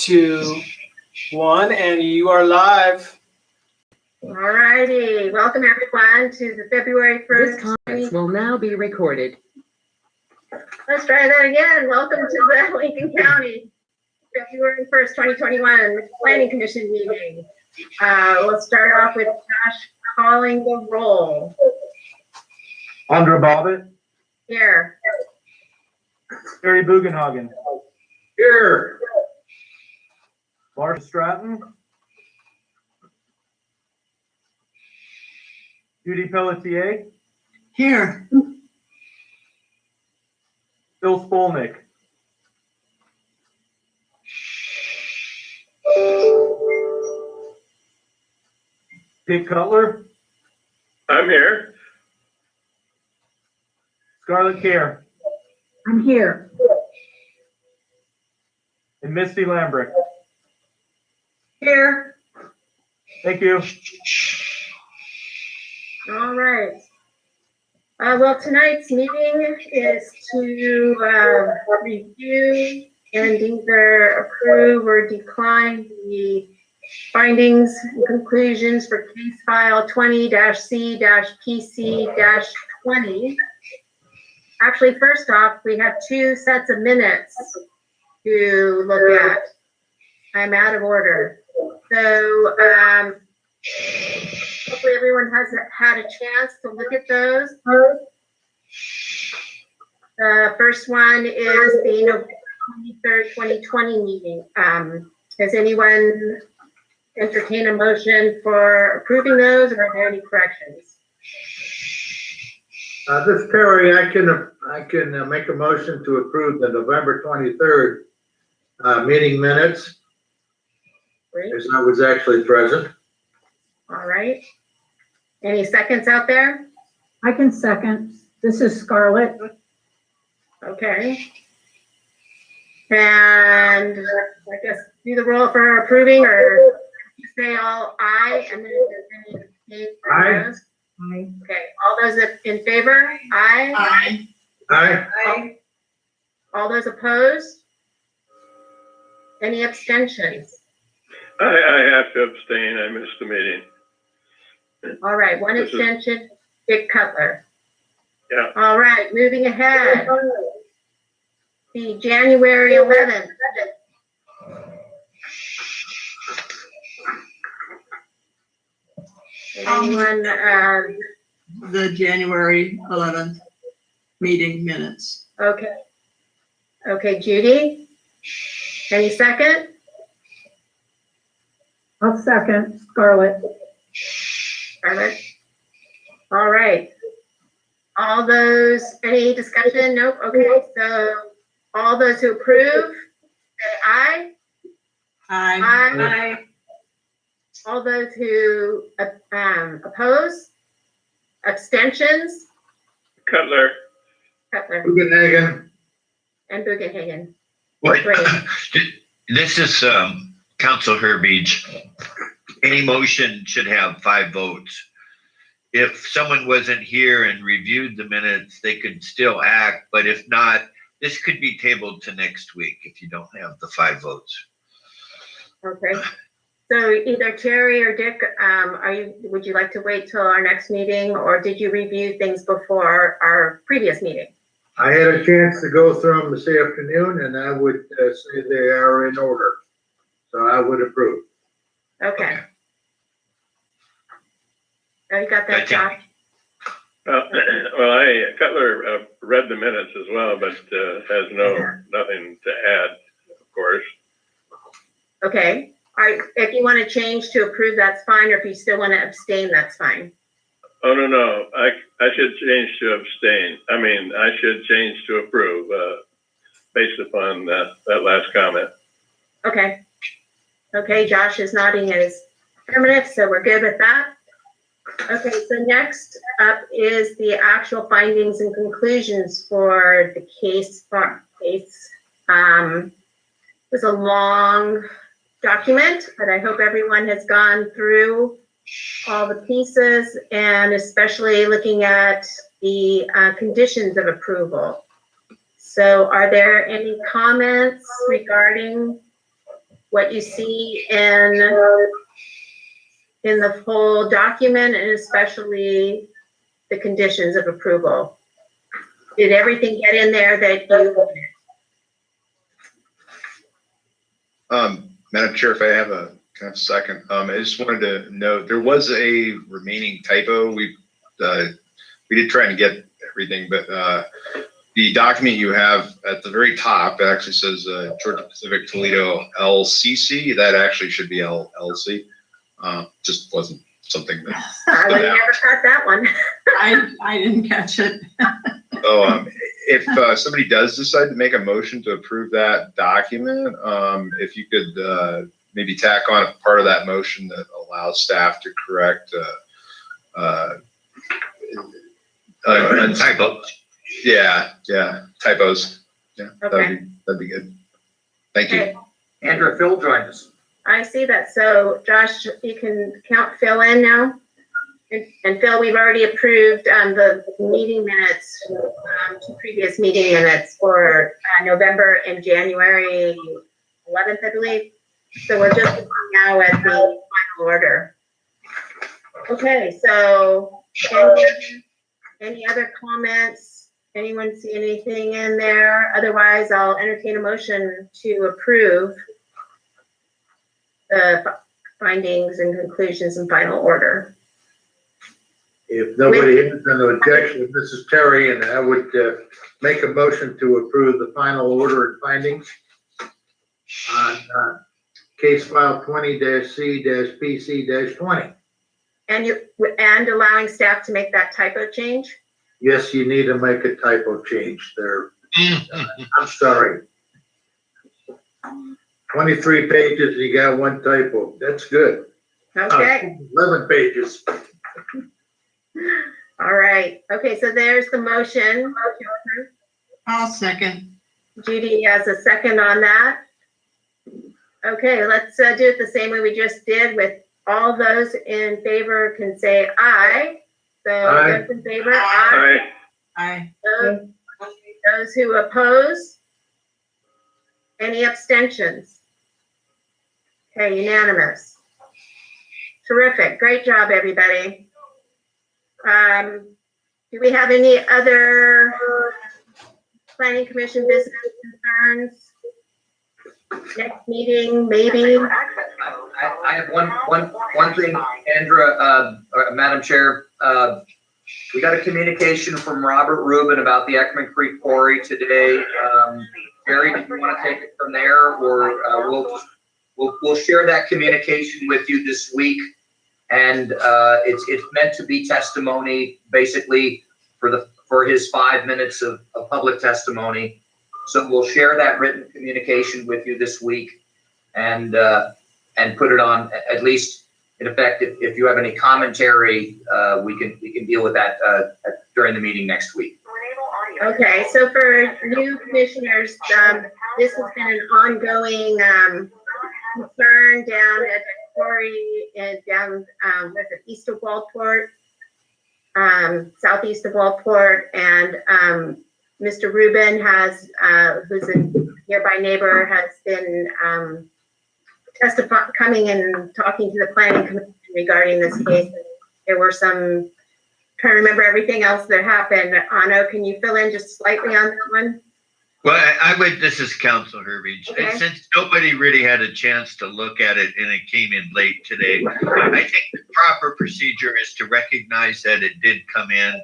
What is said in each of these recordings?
2, 1, and you are live. All righty, welcome everyone to the February 1st. This conference will now be recorded. Let's try that again. Welcome to the Lincoln County February 1st, 2021 Planning Commission meeting. We'll start off with Josh calling the roll. Andra Bobbitt. Here. Terry Bugenhagen. Here. Marcia Stratton. Judy Pelletier. Here. Bill Spolnick. Dick Cutler. I'm here. Scarlett Kerr. I'm here. And Misty Lambrick. Here. Thank you. All right. Well, tonight's meeting is to review and either approve or decline the findings and conclusions for case file 20-C-PC-20. Actually, first off, we have 2 sets of minutes to look at. I'm out of order. So hopefully everyone has had a chance to look at those. The first one is the November 23rd, 2020 meeting. Does anyone entertain a motion for approving those, or are there any corrections? This is Terry. I can make a motion to approve the November 23rd meeting minutes. Great. As I was actually present. All right. Any seconds out there? I can second. This is Scarlett. Okay. And I guess do the roll for approving, or you say all aye, and then if there's any abstain for Aye. those. Aye. Okay, all those in favor? Aye. Aye. Aye. All those opposed? Any abstentions? I have to abstain. I missed the meeting. All right, one This is- abstention, Dick Cutler. Yeah. All right, moving ahead. The January 11th. Anyone, The January 11th meeting minutes. okay. Okay, Judy? Any second? I'll second. Scarlett. Scarlett? All right. All those, any discussion? Nope. Okay, so all those who approve, say aye. Aye. Aye. All those who oppose, abstentions, Cutler. Cutler Bugenhagen. and Bugenhagen. What? Great. This is Council Herbage. Any motion should have 5 votes. If someone wasn't here and reviewed the minutes, they could still act, but if not, this could be tabled to next week if you don't have the 5 votes. Okay. So either Terry or Dick, would you like to wait till our next meeting, or did you review things before our previous meeting? I had a chance to go through them this afternoon, and I would say they are in order. So I would approve. Okay. Oh, you got that, Gotcha. Josh? Well, Cutler read the minutes as well, but has nothing to add, of course. Okay. All right. If you want to change to approve, that's fine. Or if you still want to abstain, that's fine. Oh, no. I should change to abstain. I should change to approve based upon that last comment. Okay. Okay, Josh is nodding as affirmative, so we're good with that. Okay, so next up is the actual findings and conclusions for the case. It was a long document, but I hope everyone has gone through all the pieces, and especially looking at the conditions of approval. So are there any comments regarding what you see in the full document, and especially the conditions of approval? Did everything get in there that you wanted? Madam Chair, if I have a kind of second, I just wanted to note there was a remaining typo. We did try and get everything, but the document you have at the very top, it actually says Georgia Pacific Toledo LCC. That actually should be LLC. Just wasn't something that. I would never cut that one. I didn't catch it. So if somebody does decide to make a motion to approve that document, if you could maybe tack on a part of that motion that allows staff to correct Typos. Yeah, typos. Yeah, Okay. that'd be good. Thank you. Okay, Andrew, Phil joined us. I see that. So Josh, you can count Phil in now? And Phil, we've already approved the meeting minutes, two previous meeting minutes for November and January 11th, I believe. So we're just now at the final order. Okay, so any other comments? Anyone see anything in there? Otherwise, I'll entertain a motion to approve the findings and conclusions in final order. If nobody has an objection, this is Terry, and I would make a motion to approve the final order and findings on case file 20-C-PC-20. And allowing staff to make that typo change? Yes, you need to make a typo change there. I'm sorry. 23 pages, you got one typo. That's good. Okay, 11 pages. all right. Okay, so there's the motion. I'll second. Judy has a second on that. Okay, let's do it the same way we just did. With all those in favor can say aye. So Aye. those in favor, aye. Aye. Those who oppose? Any abstentions? Okay, unanimous. Terrific. Great job, everybody. Do we have any other planning commission business concerns? Next meeting, maybe? I have one thing, Andra, Madam Chair. We got a communication from Robert Rubin about the Ekman Creek Quarry today. Barry, do you want to take it from there, or we'll share that communication with you this week? And it's meant to be testimony, basically, for his 5 minutes of public testimony. So we'll share that written communication with you this week, and put it on, at least in effect. If you have any commentary, we can deal with that during the meeting next week. Okay, so for new commissioners, this has been an ongoing concern down at the quarry and down, east of Walport, southeast of Walport, and Mr. Rubin has, who's a nearby neighbor, has been coming and talking to the planning commission regarding this case. There were some, trying to remember everything else that happened. Anno, can you fill in just slightly on that one? Well, I would, this is Council Herbage. Okay. Since nobody really had a chance to look at it and it came in late today, I think the proper procedure is to recognize that it did come in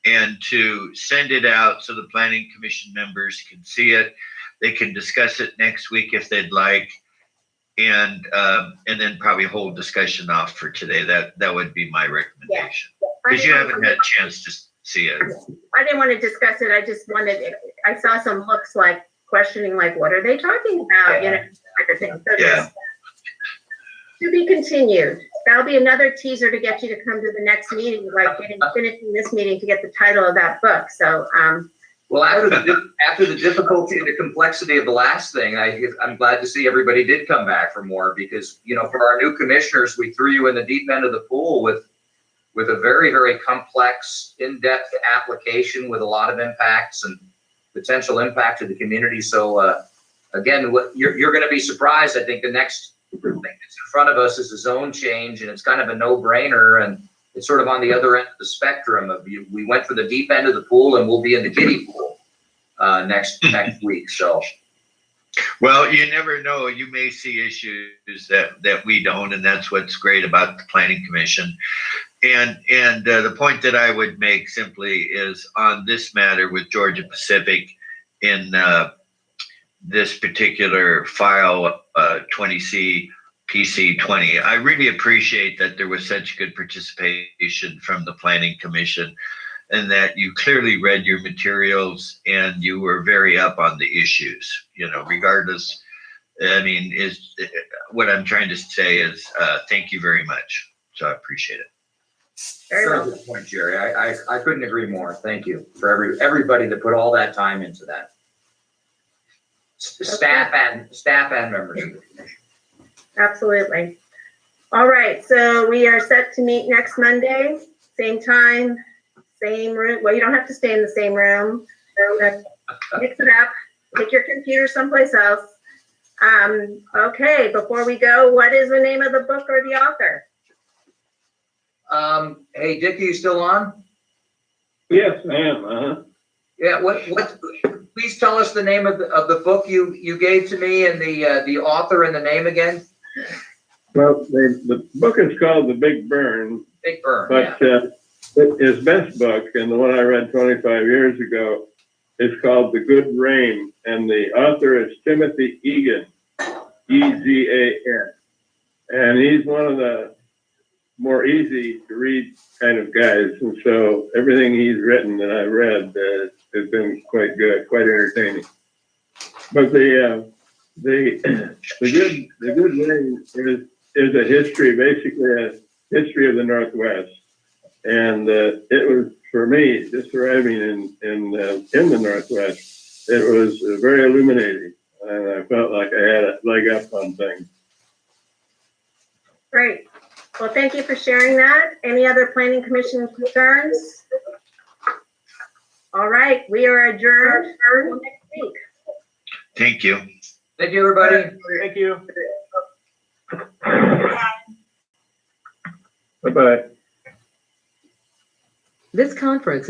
and to send it out so the planning commission members can see it. They can discuss it next week if they'd like, and then probably hold discussion off for today. That would be my recommendation, because you haven't had a chance to see it. I didn't want to discuss it. I just wanted, I saw some looks like questioning, like, what are they talking about? You know, type of thing. So Yeah. just to be continued. That'll be another teaser to get you to come to the next meeting, like finishing this meeting to get the title of that book. So, Well, after the difficulty and the complexity of the last thing, I'm glad to see everybody did come back for more, because, you know, for our new commissioners, we threw you in the deep end of the pool with a very, very complex, in-depth application with a lot of impacts and potential impact to the community. So again, you're gonna be surprised. I think the next thing that's in front of us is a zone change, and it's kind of a no-brainer, and it's sort of on the other end of the spectrum of we went for the deep end of the pool, and we'll be in the kiddie pool next week, so. Well, you never know. You may see issues that we don't, and that's what's great about the Planning Commission. And the point that I would make simply is on this matter with Georgia Pacific in this particular file, 20C PC 20. I really appreciate that there was such good participation from the Planning Commission, and that you clearly read your materials and you were very up on the issues, regardless. I mean, what I'm trying to say is thank you very much. So I appreciate it. Very Very well. good point, Jerry. I couldn't agree more. Thank you for everybody that put all that time into that. Staff and members of the commission. Absolutely. All right, so we are set to meet next Monday, same time, same room. Well, you don't have to stay in the same room. So mix it up, take your computer someplace else. Okay, before we go, what is the name of the book or the author? Hey, Dick, are you still on? Yes, I am, Yeah, please tell us the name of the book you gave to me and the author and the name again. Well, the book is called The Big Burn, Big Burn, but his best book, and the one I read 25 years ago, is called The Good Rain, and the author is Timothy Egan, E-G-A-N. And he's one of the more easy to read kind of guys, and so everything he's written that I've read has been quite good, quite entertaining. But the good rain is a history, basically a history of the Northwest, and it was for me just arriving in the Northwest. It was very illuminating, and I felt like I had a leg up on things. Great. Well, thank you for sharing that. Any other planning commission concerns? All right, we are adjourned until next week. Thank you. Thank you, everybody. Thank you. Bye-bye. This conference